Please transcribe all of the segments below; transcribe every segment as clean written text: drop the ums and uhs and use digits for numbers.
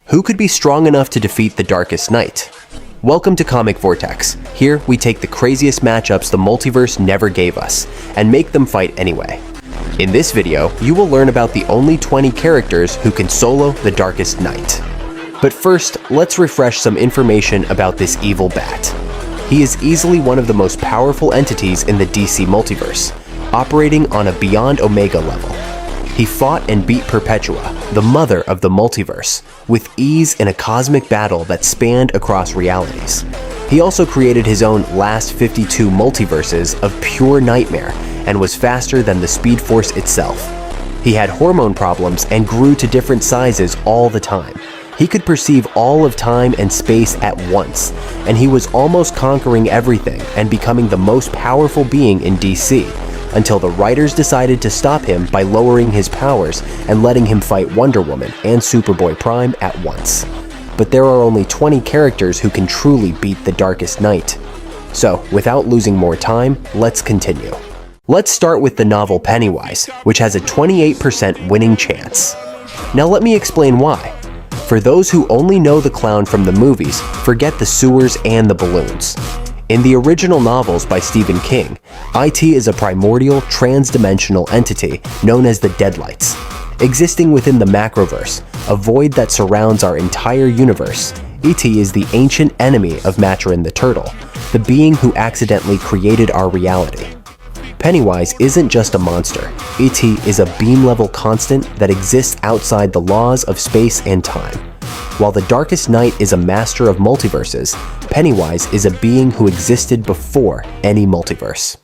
Who could be strong enough to defeat the Darkest Knight? Welcome to Comic Vortex. Here, we take the craziest matchups the multiverse never gave us, and make them fight anyway. In this video, you will learn about the only 20 characters who can solo the Darkest Knight. But first, let's refresh some information about this evil bat. He is easily one of the most powerful entities in the DC Multiverse, operating on a Beyond Omega level. He fought and beat Perpetua, the mother of the multiverse, with ease in a cosmic battle that spanned across realities. He also created his own last 52 multiverses of pure nightmare and was faster than the Speed Force itself. He had hormone problems and grew to different sizes all the time. He could perceive all of time and space at once, and he was almost conquering everything and becoming the most powerful being in DC, until the writers decided to stop him by lowering his powers and letting him fight Wonder Woman and Superboy Prime at once. But there are only 20 characters who can truly beat the Darkest Knight. So, without losing more time, let's continue. Let's start with the novel Pennywise, which has a 28% winning chance. Now let me explain why. For those who only know the clown from the movies, forget the sewers and the balloons. In the original novels by Stephen King, IT is a primordial, trans-dimensional entity known as the Deadlights. Existing within the Macroverse, a void that surrounds our entire universe, ET is the ancient enemy of Maturin the Turtle, the being who accidentally created our reality. Pennywise isn't just a monster. ET is a beam-level constant that exists outside the laws of space and time. While the Darkest Knight is a master of multiverses, Pennywise is a being who existed before any multiverse.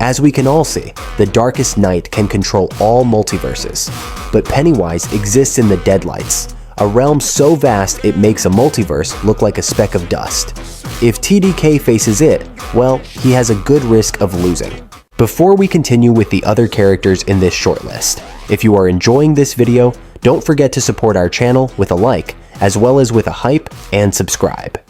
As we can all see, the Darkest Knight can control all multiverses, but Pennywise exists in the Deadlights, a realm so vast it makes a multiverse look like a speck of dust. If TDK faces it, well, he has a good risk of losing. Before we continue with the other characters in this shortlist, if you are enjoying this video, don't forget to support our channel with a like, as well as with a hype and subscribe.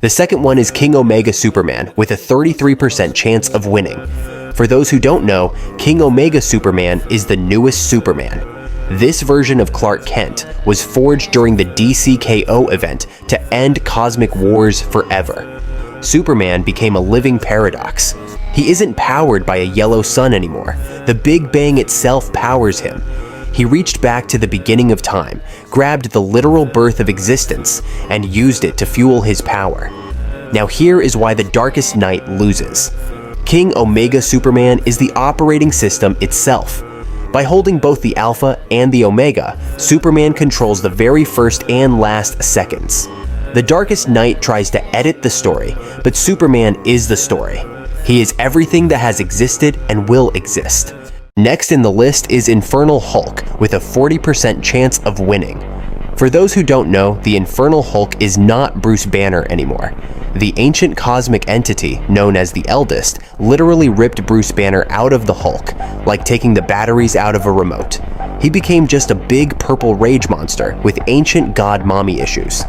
The second one is King Omega Superman with a 33% chance of winning. For those who don't know, King Omega Superman is the newest Superman. This version of Clark Kent was forged during the DCKO event to end cosmic wars forever. Superman became a living paradox. He isn't powered by a yellow sun anymore. The Big Bang itself powers him. He reached back to the beginning of time, grabbed the literal birth of existence, and used it to fuel his power. Now here is why the Darkest Knight loses. King Omega Superman is the operating system itself. By holding both the Alpha and the Omega, Superman controls the very first and last seconds. The Darkest Knight tries to edit the story, but Superman is the story. He is everything that has existed and will exist. Next in the list is Infernal Hulk with a 40% chance of winning. For those who don't know, the Infernal Hulk is not Bruce Banner anymore. The ancient cosmic entity, known as the Eldest, literally ripped Bruce Banner out of the Hulk, like taking the batteries out of a remote. He became just a big purple rage monster with ancient god mommy issues.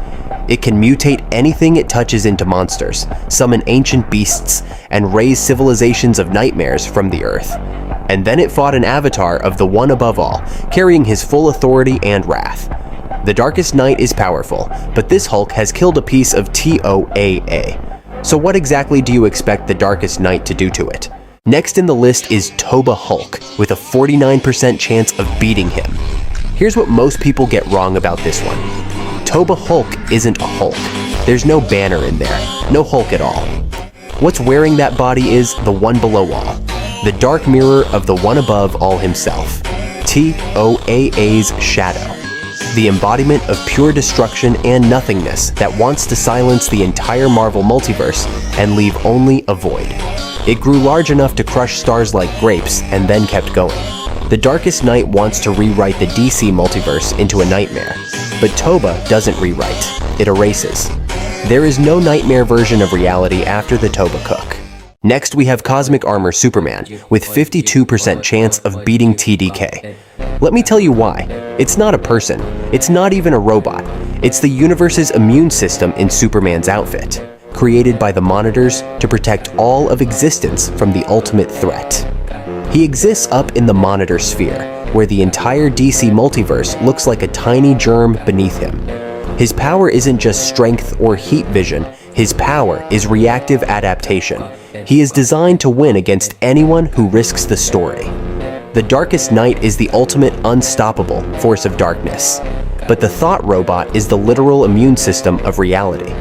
It can mutate anything it touches into monsters, summon ancient beasts, and raise civilizations of nightmares from the earth. And then it fought an avatar of the One Above All, carrying his full authority and wrath. The Darkest Knight is powerful, but this Hulk has killed a piece of TOAA. So what exactly do you expect the Darkest Knight to do to it? Next in the list is Toba Hulk, with a 49% chance of beating him. Here's what most people get wrong about this one. Toba Hulk isn't a Hulk. There's no Banner in there, no Hulk at all. What's wearing that body is the One Below All, the dark mirror of the One Above All himself, TOAA's shadow, the embodiment of pure destruction and nothingness that wants to silence the entire Marvel multiverse and leave only a void. It grew large enough to crush stars like grapes and then kept going. The Darkest Knight wants to rewrite the DC Multiverse into a nightmare, but Toba doesn't rewrite, it erases. There is no nightmare version of reality after the Toba Cook. Next we have Cosmic Armor Superman with 52% chance of beating TDK. Let me tell you why. It's not a person, it's not even a robot, it's the universe's immune system in Superman's outfit, created by the Monitors to protect all of existence from the ultimate threat. He exists up in the Monitor sphere, where the entire DC multiverse looks like a tiny germ beneath him. His power isn't just strength or heat vision, his power is reactive adaptation. He is designed to win against anyone who risks the story. The Darkest Knight is the ultimate unstoppable force of darkness, but the thought robot is the literal immune system of reality.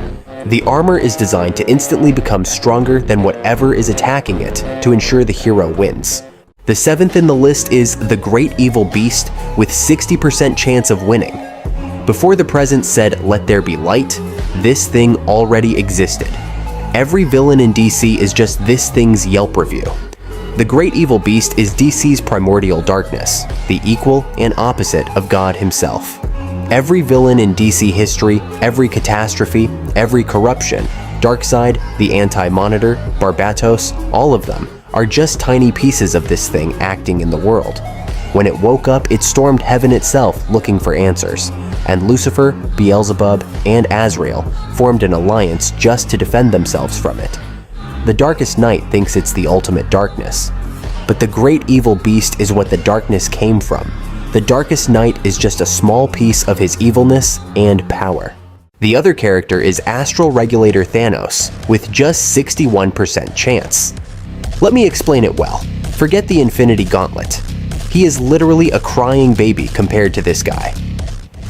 The armor is designed to instantly become stronger than whatever is attacking it to ensure the hero wins. The seventh in the list is the Great Evil Beast with 60% chance of winning. Before the present said, "Let there be light," this thing already existed. Every villain in DC is just this thing's Yelp review. The Great Evil Beast is DC's primordial darkness, the equal and opposite of God himself. Every villain in DC history, every catastrophe, every corruption, Darkseid, the Anti-Monitor, Barbatos, all of them are just tiny pieces of this thing acting in the world. When it woke up, it stormed heaven itself looking for answers, and Lucifer, Beelzebub, and Azrael formed an alliance just to defend themselves from it. The Darkest Knight thinks it's the ultimate darkness, but the Great Evil Beast is what the darkness came from. The Darkest Knight is just a small piece of his evilness and power. The other character is Astral Regulator Thanos, with just 61% chance. Let me explain it well. Forget the Infinity Gauntlet. He is literally a crying baby compared to this guy.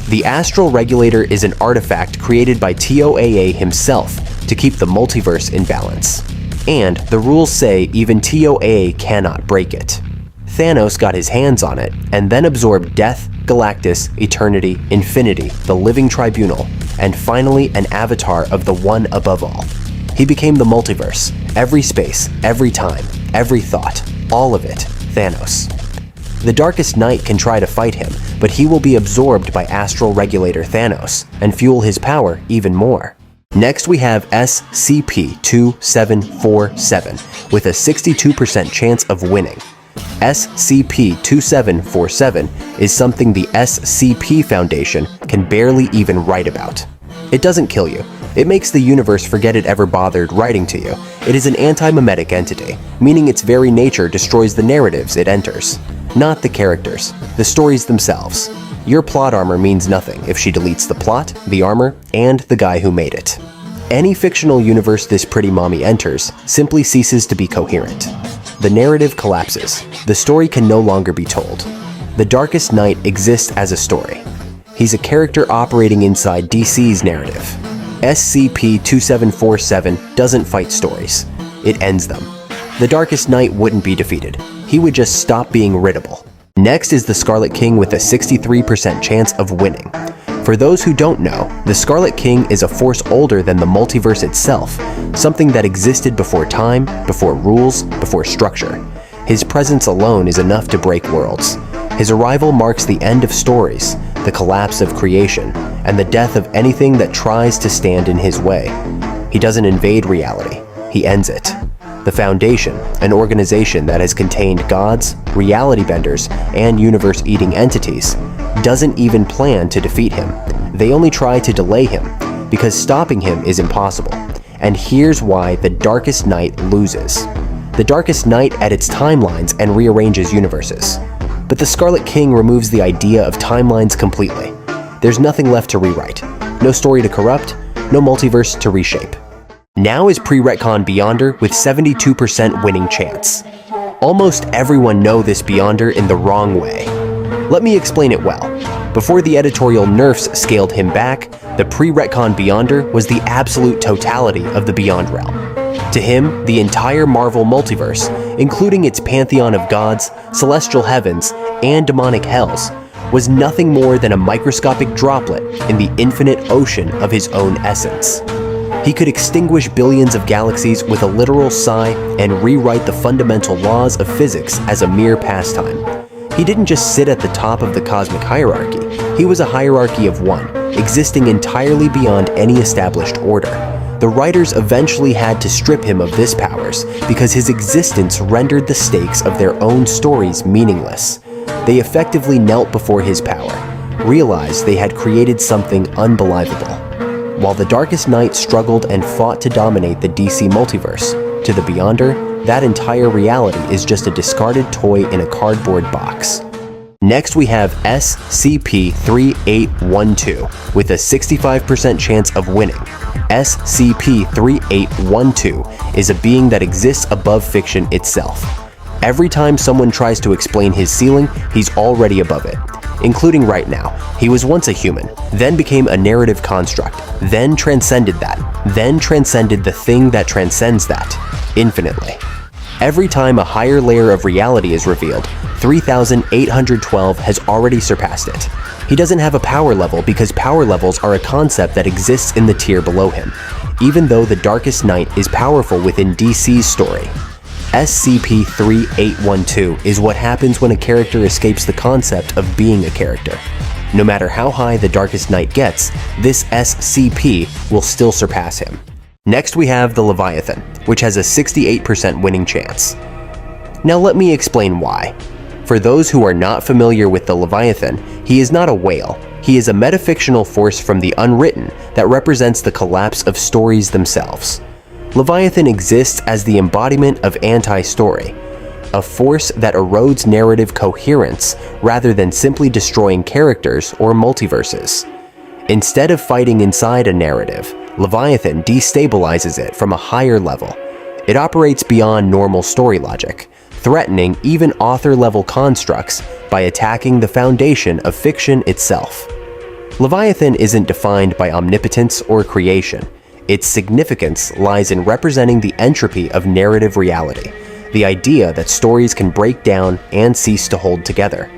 The Astral Regulator is an artifact created by TOAA himself to keep the multiverse in balance. And the rules say even TOAA cannot break it. Thanos got his hands on it and then absorbed Death, Galactus, Eternity, Infinity, the Living Tribunal, and finally an avatar of the One Above All. He became the multiverse, every space, every time, every thought, all of it, Thanos. The Darkest Knight can try to fight him, but he will be absorbed by Astral Regulator Thanos and fuel his power even more. Next we have SCP-2747 with a 62% chance of winning. SCP-2747 is something the SCP Foundation can barely even write about. It doesn't kill you. It makes the universe forget it ever bothered writing to you. It is an anti-memetic entity, meaning its very nature destroys the narratives it enters. Not the characters, the stories themselves. Your plot armor means nothing if she deletes the plot, the armor, and the guy who made it. Any fictional universe this pretty mommy enters simply ceases to be coherent. The narrative collapses. The story can no longer be told. The Darkest Knight exists as a story. He's a character operating inside DC's narrative. SCP-2747 doesn't fight stories. It ends them. The Darkest Knight wouldn't be defeated. He would just stop being riddable. Next is the Scarlet King with a 63% chance of winning. For those who don't know, the Scarlet King is a force older than the multiverse itself, something that existed before time, before rules, before structure. His presence alone is enough to break worlds. His arrival marks the end of stories, the collapse of creation, and the death of anything that tries to stand in his way. He doesn't invade reality, he ends it. The Foundation, an organization that has contained gods, reality benders, and universe-eating entities, doesn't even plan to defeat him. They only try to delay him, because stopping him is impossible. And here's why the Darkest Knight loses. The Darkest Knight edits timelines and rearranges universes. But the Scarlet King removes the idea of timelines completely. There's nothing left to rewrite. No story to corrupt, no multiverse to reshape. Now is Pre-Recon Beyonder with 72% winning chance. Almost everyone know this Beyonder in the wrong way. Let me explain it well. Before the editorial nerfs scaled him back, the Pre-Recon Beyonder was the absolute totality of the Beyond realm. To him, the entire Marvel multiverse, including its pantheon of gods, celestial heavens, and demonic hells, was nothing more than a microscopic droplet in the infinite ocean of his own essence. He could extinguish billions of galaxies with a literal sigh and rewrite the fundamental laws of physics as a mere pastime. He didn't just sit at the top of the cosmic hierarchy, he was a hierarchy of one, existing entirely beyond any established order. The writers eventually had to strip him of this powers because his existence rendered the stakes of their own stories meaningless. They effectively knelt before his power, realized they had created something unbelievable. While the Darkest Knight struggled and fought to dominate the DC Multiverse, to the Beyonder, that entire reality is just a discarded toy in a cardboard box. Next we have SCP-3812 with a 65% chance of winning. SCP-3812 is a being that exists above fiction itself. Every time someone tries to explain his ceiling, he's already above it. Including right now. He was once a human, then became a narrative construct, then transcended that, then transcended the thing that transcends that, infinitely. Every time a higher layer of reality is revealed, 3812 has already surpassed it. He doesn't have a power level because power levels are a concept that exists in the tier below him, even though the Darkest Night is powerful within DC's story. SCP-3812 is what happens when a character escapes the concept of being a character. No matter how high the Darkest Night gets, this SCP will still surpass him. Next we have the Leviathan, which has a 68% winning chance. Now let me explain why. For those who are not familiar with the Leviathan, he is not a whale. He is a metafictional force from the unwritten that represents the collapse of stories themselves. Leviathan exists as the embodiment of anti-story, a force that erodes narrative coherence rather than simply destroying characters or multiverses. Instead of fighting inside a narrative, Leviathan destabilizes it from a higher level. It operates beyond normal story logic, threatening even author-level constructs by attacking the foundation of fiction itself. Leviathan isn't defined by omnipotence or creation. Its significance lies in representing the entropy of narrative reality, the idea that stories can break down and cease to hold together.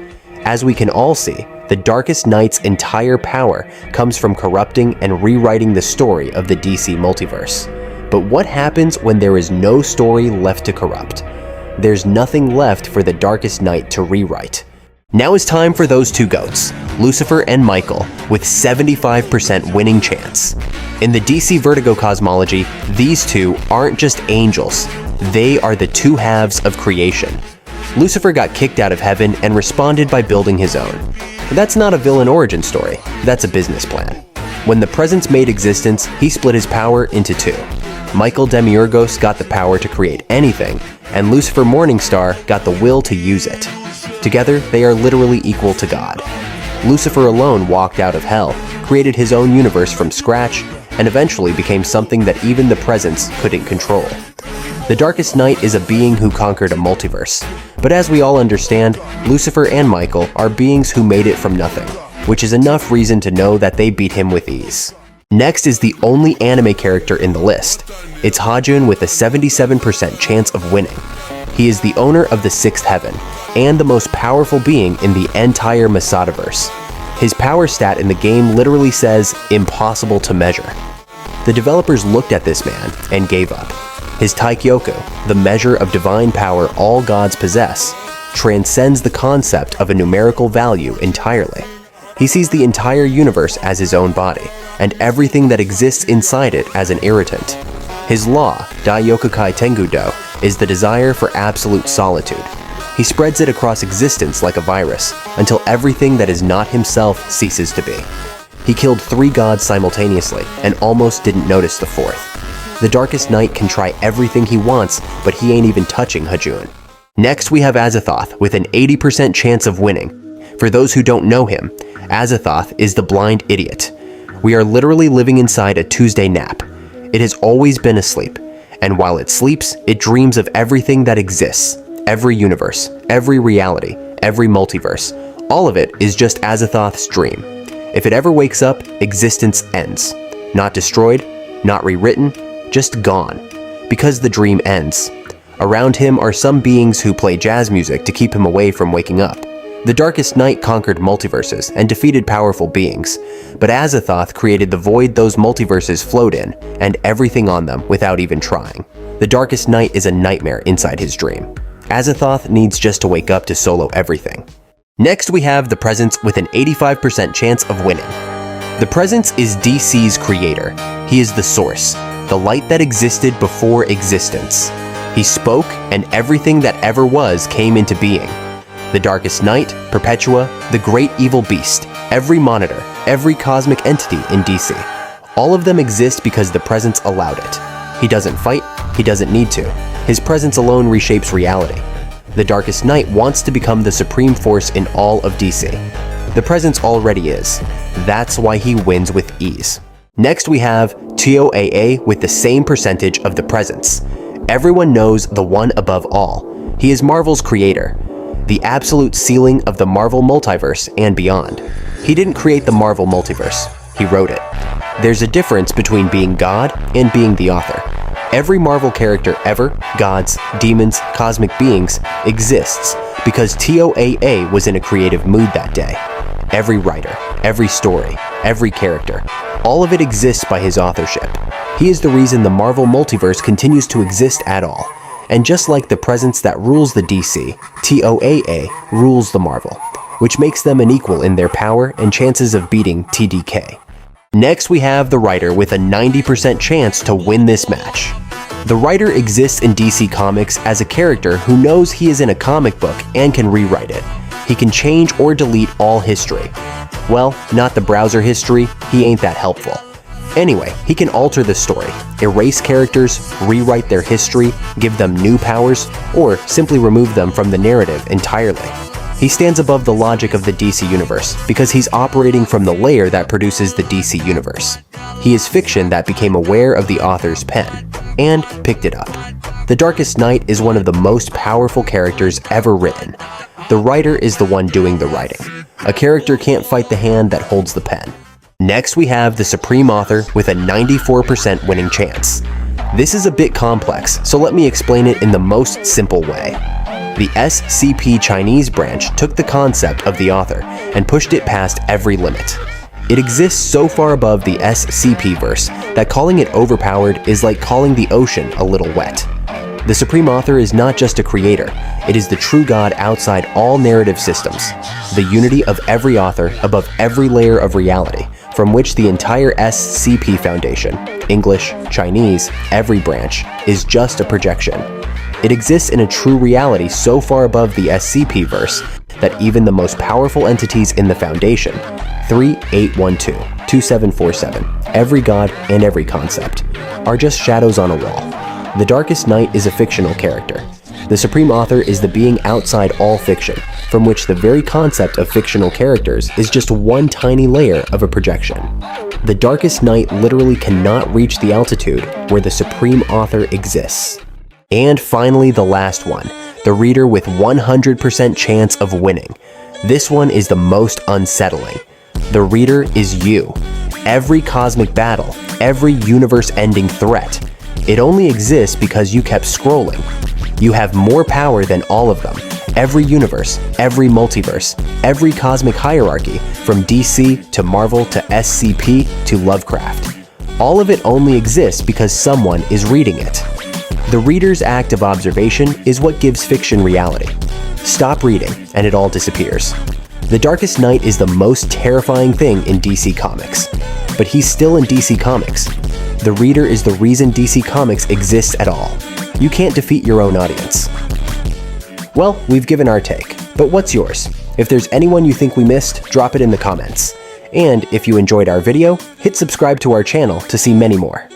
As we can all see, the Darkest Night's entire power comes from corrupting and rewriting the story of the DC Multiverse. But what happens when there is no story left to corrupt? There's nothing left for the Darkest Night to rewrite. Now is time for those two goats, Lucifer and Michael, with 75% winning chance. In the DC Vertigo cosmology, these two aren't just angels, they are the two halves of creation. Lucifer got kicked out of heaven and responded by building his own. That's not a villain origin story, that's a business plan. When the Presence made existence, he split his power into two. Michael Demiurgos got the power to create anything, and Lucifer Morningstar got the will to use it. Together, they are literally equal to God. Lucifer alone walked out of hell, created his own universe from scratch, and eventually became something that even the Presence couldn't control. The Darkest Night is a being who conquered a multiverse, but as we all understand, Lucifer and Michael are beings who made it from nothing, which is enough reason to know that they beat him with ease. Next is the only anime character in the list. It's Hajun with a 77% chance of winning. He is the owner of the Sixth Heaven, and the most powerful being in the entire Masadaverse. His power stat in the game literally says, impossible to measure. The developers looked at this man and gave up. His Taikyoku, the measure of divine power all gods possess, transcends the concept of a numerical value entirely. He sees the entire universe as his own body, and everything that exists inside it as an irritant. His law, Daiyokukai Tengu-do, is the desire for absolute solitude. He spreads it across existence like a virus, until everything that is not himself ceases to be. He killed 3 gods simultaneously, and almost didn't notice the 4th. The Darkest Night can try everything he wants, but he ain't even touching Hajun. Next we have Azathoth with an 80% chance of winning. For those who don't know him, Azathoth is the blind idiot. We are literally living inside a Tuesday nap. It has always been asleep, and while it sleeps, it dreams of everything that exists. Every universe, every reality, every multiverse. All of it is just Azathoth's dream. If it ever wakes up, existence ends. Not destroyed, not rewritten, just gone. Because the dream ends. Around him are some beings who play jazz music to keep him away from waking up. The Darkest Night conquered multiverses and defeated powerful beings, but Azathoth created the void those multiverses float in, and everything on them without even trying. The Darkest Night is a nightmare inside his dream. Azathoth needs just to wake up to solo everything. Next we have the Presence with an 85% chance of winning. The Presence is DC's creator. He is the source, the light that existed before existence. He spoke, and everything that ever was came into being. The Darkest Night, Perpetua, the Great Evil Beast, every monitor, every cosmic entity in DC. All of them exist because the Presence allowed it. He doesn't fight, he doesn't need to. His presence alone reshapes reality. The Darkest Knight wants to become the supreme force in all of DC. The presence already is. That's why he wins with ease. Next we have Toa with the same percentage of the presence. Everyone knows the one above all. He is Marvel's creator, the absolute ceiling of the Marvel Multiverse and beyond. He didn't create the Marvel Multiverse, he wrote it. There's a difference between being God and being the author. Every Marvel character ever, gods, demons, cosmic beings, exists because Toa was in a creative mood that day. Every writer, every story, every character, all of it exists by his authorship. He is the reason the Marvel Multiverse continues to exist at all. And just like the presence that rules the DC, Toa rules the Marvel, which makes them an equal in their power and chances of beating TDK. Next we have the writer with a 90% chance to win this match. The writer exists in DC Comics as a character who knows he is in a comic book and can rewrite it. He can change or delete all history. Well, not the browser history, he ain't that helpful. Anyway, he can alter the story, erase characters, rewrite their history, give them new powers, or simply remove them from the narrative entirely. He stands above the logic of the DC Universe because he's operating from the layer that produces the DC Universe. He is fiction that became aware of the author's pen and picked it up. The Darkest Knight is one of the most powerful characters ever written. The writer is the one doing the writing. A character can't fight the hand that holds the pen. Next we have the Supreme Author with a 94% winning chance. This is a bit complex, so let me explain it in the most simple way. The SCP Chinese branch took the concept of the author and pushed it past every limit. It exists so far above the SCP-verse that calling it overpowered is like calling the ocean a little wet. The Supreme Author is not just a creator, it is the true God outside all narrative systems, the unity of every author above every layer of reality, from which the entire SCP Foundation, English, Chinese, every branch, is just a projection. It exists in a true reality so far above the SCP-verse that even the most powerful entities in the Foundation, 3812, 2747, every god and every concept, are just shadows on a wall. The Darkest Knight is a fictional character. The Supreme Author is the being outside all fiction, from which the very concept of fictional characters is just one tiny layer of a projection. The Darkest Knight literally cannot reach the altitude where the Supreme Author exists. And finally, the last one, the reader with 100% chance of winning. This one is the most unsettling. The reader is you. Every cosmic battle, every universe-ending threat, it only exists because you kept scrolling. You have more power than all of them. Every universe, every multiverse, every cosmic hierarchy, from DC to Marvel to SCP to Lovecraft. All of it only exists because someone is reading it. The reader's act of observation is what gives fiction reality. Stop reading, and it all disappears. The Darkest Knight is the most terrifying thing in DC Comics. But he's still in DC Comics. The reader is the reason DC Comics exists at all. You can't defeat your own audience. Well, we've given our take, but what's yours? If there's anyone you think we missed, drop it in the comments. And if you enjoyed our video, hit subscribe to our channel to see many more.